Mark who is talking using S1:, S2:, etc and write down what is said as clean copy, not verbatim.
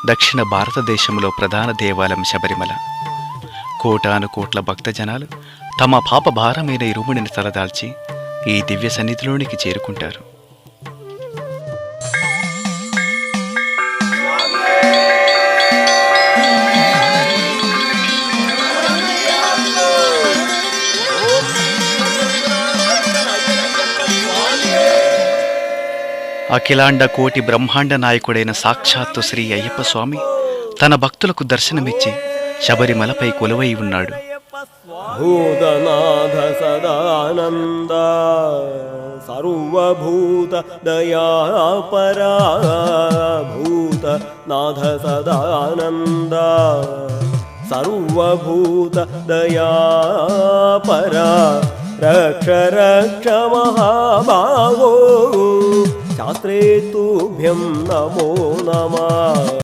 S1: దక్షిణ భారతదేశంలో ప్రధాన దేవాలయం శబరిమల. కోటాను కోట్ల భక్తజనాలు తమ పాపభారమైన ఇరుముడిని తలదాల్చి ఈ దివ్య సన్నిధిలోనికి చేరుకుంటారు. అఖిలాండ కోటి బ్రహ్మాండ నాయకుడైన సాక్షాత్తు శ్రీ అయ్యప్ప స్వామి తన భక్తులకు దర్శనమిచ్చి శబరిమలపై కొలువై ఉన్నాడు.
S2: భూతనాథ సదానంద సర్వభూత దయాపరా, భూతనాథ సదానంద సర్వభూత దయాపరా, రక్ష రక్ష మహాబాహో శాస్త్రే తుభ్యం నమో నమః.